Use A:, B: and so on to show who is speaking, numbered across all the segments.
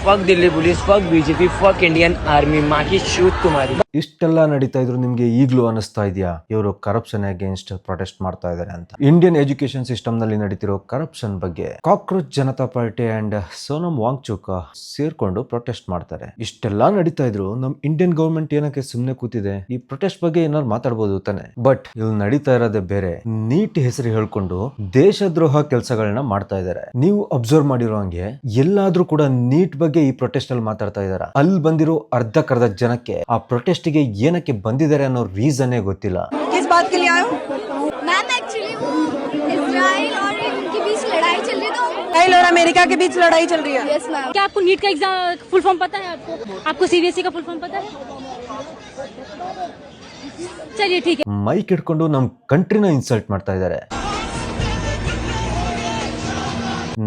A: Fuck Delhi police, fuck BJP, fuck Indian army, माँ की shoot तुम्हारी।
B: ಇಷ್ಟೆಲ್ಲ ನಡೀತಾ ಇದ್ರು ನಿಮ್ಗೆ ಈಗಲೂ ಅನಿಸ್ತಾ ಇದೆಯಾ ಇವರು ಕರಪ್ಷನ್ ಅಗೇನ್ಸ್ಟ್ ಪ್ರೊಟೆಸ್ಟ್ ಮಾಡ್ತಾ ಇದ್ದಾರೆ ಅಂತ? ಇಂಡಿಯನ್ ಎಜುಕೇಶನ್ ಸಿಸ್ಟಮ್ ನಲ್ಲಿ ನಡೀತಿರೋ ಕರಪ್ಷನ್ ಬಗ್ಗೆ cockroach Janata party and Sonam Wangchuk ಸೇರ್ಕೊಂಡು ಪ್ರೊಟೆಸ್ಟ್ ಮಾಡ್ತಾರೆ. ಇಷ್ಟೆಲ್ಲ ನಡೀತಾ ಇದ್ರು ನಮ್ ಇಂಡಿಯನ್ ಗವರ್ಮೆಂಟ್ ಏನಕ್ಕೆ ಸುಮ್ನೆ ಕೂತಿದೆ? ಈ ಪ್ರೊಟೆಸ್ಟ್ ಬಗ್ಗೆ ಏನಾದ್ರು ಮಾತಾಡ್ಬೋದು ತಾನೆ. ಬಟ್ ಇಲ್ಲಿ ನಡೀತಾ ಇರೋದೇ ಬೇರೆ. ನೀಟ್ ಹೆಸರು ಹೇಳ್ಕೊಂಡು ದೇಶದ್ರೋಹ ಕೆಲಸಗಳನ್ನ ಮಾಡ್ತಾ ಇದ್ದಾರೆ. ನೀವು ಅಬ್ಸರ್ವ್ ಮಾಡಿರೋ ಹಂಗೆ ಎಲ್ಲಾದ್ರೂ ಕೂಡ ನೀಟ್ ಬಗ್ಗೆ ಈ ಪ್ರೊಟೆಸ್ಟ್ ಅಲ್ಲಿ ಮಾತಾಡ್ತಾ ಇದಾರ? ಅಲ್ಲಿ ಬಂದಿರೋ ಅರ್ಧಕ್ಕರ್ಧ ಜನಕ್ಕೆ ಆ ಪ್ರೊಟೆಸ್ಟ್ ಗೆ ಏನಕ್ಕೆ ಬಂದಿದ್ದಾರೆ ಅನ್ನೋ ರೀಸನ್ನೇ ಗೊತ್ತಿಲ್ಲ.
C: किस बात के लिए आए हो?
D: मैम एक्चुअली वो इजराइल और इनके बीच लड़ाई चल रही है, तो
C: इजराइल और अमेरिका के बीच लड़ाई चल रही है।
D: Yes ma'am.
E: क्या आपको नीट का एग्जाम फुल फॉर्म पता है? आपको सीबीएसई का फुल फॉर्म पता है? चलिए ठीक है.
B: ಮೈಕ್ ಹಿಡ್ಕೊಂಡು ನಮ್ ಕಂಟ್ರಿನ ಇನ್ಸಲ್ಟ್ ಮಾಡ್ತಾ ಇದ್ದಾರೆ.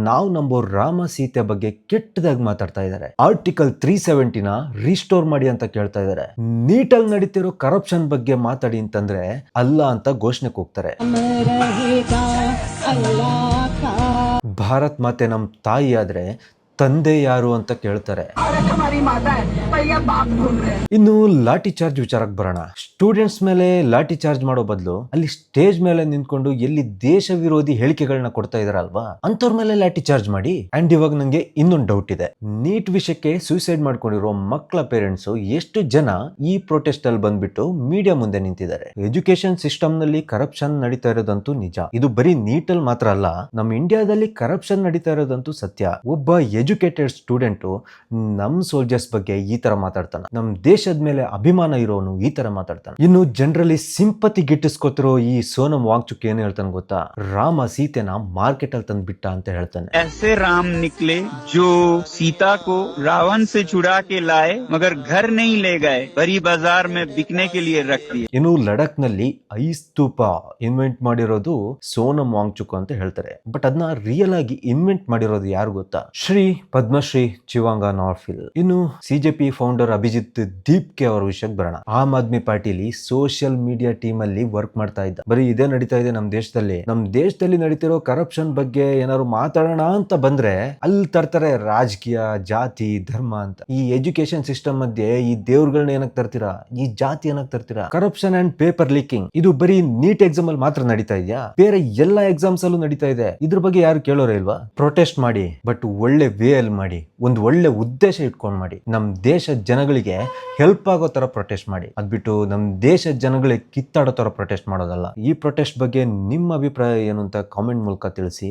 B: ನಾವು ನಂಬೋ ರಾಮ ಸೀತೆ ಬಗ್ಗೆ ಕೆಟ್ಟದಾಗಿ ಮಾತಾಡ್ತಾ ಇದ್ದಾರೆ. ಆರ್ಟಿಕಲ್ 370 ರಿಸ್ಟೋರ್ ಮಾಡಿ ಅಂತ ಕೇಳ್ತಾ ಇದ್ದಾರೆ. ನೀಟಲ್ಲಿ ನಡೀತಿರೋ ಕರಪ್ಷನ್ ಬಗ್ಗೆ ಮಾತಾಡಿ ಅಂತಂದ್ರೆ ಅಲ್ಲ ಅಂತ ಘೋಷಣೆ ಕೂಗ್ತಾರೆ. ಭಾರತ್ ಮಾತೆ ನಮ್ ತಾಯಿ ಆದ್ರೆ ತಂದೆ ಯಾರು ಅಂತ ಕೇಳ್ತಾರೆ. ಇನ್ನು ಲಾಠಿ ಚಾರ್ಜ್ ವಿಚಾರಕ್ಕೆ ಬರೋಣ. ಸ್ಟೂಡೆಂಟ್ಸ್ ಮೇಲೆ ಲಾಠಿ ಚಾರ್ಜ್ ಮಾಡೋ ಬದಲು ಅಲ್ಲಿ ಸ್ಟೇಜ್ ಮೇಲೆ ನಿಂತ್ಕೊಂಡು ಎಲ್ಲಿ ದೇಶ ವಿರೋಧಿ ಹೇಳಿಕೆಗಳನ್ನ ಕೊಡ್ತಾ ಇದಾರಲ್ವಾ, ಅಂತವ್ರ ಮೇಲೆ ಲಾಠಿ ಚಾರ್ಜ್ ಮಾಡಿ. ಅಂಡ್ ಇವಾಗ ನಂಗೆ ಇನ್ನೊಂದು ಡೌಟ್ ಇದೆ. ನೀಟ್ ವಿಷಯಕ್ಕೆ ಸೂಸೈಡ್ ಮಾಡ್ಕೊಂಡಿರೋ ಮಕ್ಕಳ ಪೇರೆಂಟ್ಸ್ ಎಷ್ಟು ಜನ ಈ ಪ್ರೊಟೆಸ್ಟ್ ಅಲ್ಲಿ ಬಂದ್ಬಿಟ್ಟು ಮೀಡಿಯಾ ಮುಂದೆ ನಿಂತಿದ್ದಾರೆ? ಎಜುಕೇಶನ್ ಸಿಸ್ಟಮ್ ನಲ್ಲಿ ಕರಪ್ಷನ್ ನಡೀತಾ ಇರೋದಂತೂ ನಿಜ. ಇದು ಬರೀ ನೀಟ್ ಅಲ್ಲಿ ಮಾತ್ರ ಅಲ್ಲ, ನಮ್ಮ ಇಂಡಿಯಾದಲ್ಲಿ ಕರಪ್ಷನ್ ನಡೀತಾ ಇರೋದಂತೂ ಸತ್ಯ. ಒಬ್ಬ ಎಜುಕೇಟೆಡ್ ಸ್ಟೂಡೆಂಟ್ ನಮ್ ಸೋಲ್ಜರ್ಸ್ ಬಗ್ಗೆ ಈ ತರ ಮಾತಾಡ್ತಾನೆ, ನಮ್ ದೇಶದ ಮೇಲೆ ಅಭಿಮಾನ ಇರೋನು ಈ ತರ ಮಾತಾಡ್ತಾನೆ. ಇನ್ನು ಜನರಲಿ ಸಿಂಪತಿ ಗಿಟ್ಟಿಸ್ಕೊತಿರೋ ಈ ಸೋನಮ್ ವಾಂಗ್ಚುಕ್ ಏನ್ ಹೇಳ್ತಾನೆ ಗೊತ್ತಾ? ರಾಮ ಸೀತೆನ ಮಾರ್ಕೆಟ್ ಅಲ್ಲಿ ತಂದು ಬಿಟ್ಟ ಅಂತ ಹೇಳ್ತಾನೆ.
F: ऐसे राम निकले जो सीता को रावण से छुड़ा के लाए मगर घर नहीं ले गए, बड़ी बाजार में बिकने के लिए रख दिए.
B: ಇನ್ನು ಲಡಕ್ ನಲ್ಲಿ ಐಸ್ತೂಪ ಇನ್ವೆಂಟ್ ಮಾಡಿರೋದು ಸೋನಮ್ ವಾಂಗ್ಚುಕ್ ಅಂತ ಹೇಳ್ತಾರೆ. ಬಟ್ ಅದನ್ನ ರಿಯಲ್ ಆಗಿ ಇನ್ವೆಂಟ್ ಮಾಡಿರೋದು ಯಾರು ಗೊತ್ತಾ? ಶ್ರೀ ಪದ್ಮಶ್ರೀ ಚಿವಾಂಗ ನಾರ್ಫಿಲ್. ಇನ್ನು ಸಿಜೆಪಿ ಫೌಂಡರ್ ಅಭಿಜಿತ್ ದೀಪ್ಕೆ ಅವರ ವಿಷಯಕ್ಕೆ ಬರೋಣ. ಆಮ್ ಆದ್ಮಿ ಪಾರ್ಟಿಲಿ ಸೋಷಿಯಲ್ ಮೀಡಿಯಾ ಟೀಮ್ ಅಲ್ಲಿ ವರ್ಕ್ ಮಾಡ್ತಾ ಇದ್ದ. ಬರೀ ಇದೇ ನಡೀತಾ ಇದೆ ನಮ್ ದೇಶದಲ್ಲಿ. ನಮ್ ದೇಶದಲ್ಲಿ ನಡೀತಿರೋ ಕರಪ್ಷನ್ ಬಗ್ಗೆ ಏನಾದ್ರು ಮಾತಾಡೋಣ ಅಂತ ಬಂದ್ರೆ ಅಲ್ಲಿ ತರ್ತಾರೆ ರಾಜಕೀಯ, ಜಾತಿ, ಧರ್ಮ ಅಂತ. ಈ ಎಜುಕೇಶನ್ ಸಿಸ್ಟಮ್ ಮಧ್ಯೆ ಈ ದೇವ್ರಗಳನ್ನ ಏನಕ್ಕೆ ತರ್ತೀರಾ? ಈ ಜಾತಿ ಏನಕ್ಕೆ ತರ್ತೀರಾ? ಕರಪ್ಷನ್ ಅಂಡ್ ಪೇಪರ್ ಲೀಕಿಂಗ್ ಇದು ಬರೀ ನೀಟ್ ಎಕ್ಸಾಮ್ ಅಲ್ಲಿ ಮಾತ್ರ ನಡೀತಾ ಇದೆಯಾ? ಬೇರೆ ಎಲ್ಲಾ ಎಕ್ಸಾಮ್ಸ್ ಅಲ್ಲೂ ನಡೀತಾ ಇದೆ. ಇದ್ರ ಬಗ್ಗೆ ಯಾರು ಕೇಳೋರೇ ಇಲ್ವಾ? ಪ್ರೊಟೆಸ್ಟ್ ಮಾಡಿ, ಬಟ್ ಒಳ್ಳೆ ವೇ ಅಲ್ಲಿ ಮಾಡಿ, ಒಂದು ಒಳ್ಳೆ ಉದ್ದೇಶ ಇಟ್ಕೊಂಡು ಮಾಡಿ. ನಮ್ ದೇಶದ ಜನಗಳಿಗೆ ಹೆಲ್ಪ್ ಆಗೋ ತರ ಪ್ರೊಟೆಸ್ಟ್ ಮಾಡಿ. ಅದ್ಬಿಟ್ಟು ನಮ್ ದೇಶದ ಜನಗಳಿಗೆ ಕಿತ್ತಾಡೋ ತರ ಪ್ರೊಟೆಸ್ಟ್ ಮಾಡೋದಲ್ಲ. ಈ ಪ್ರೊಟೆಸ್ಟ್ ಬಗ್ಗೆ ನಿಮ್ಮ ಅಭಿಪ್ರಾಯ ಏನು ಅಂತ ಕಾಮೆಂಟ್ ಮೂಲಕ ತಿಳಿಸಿ.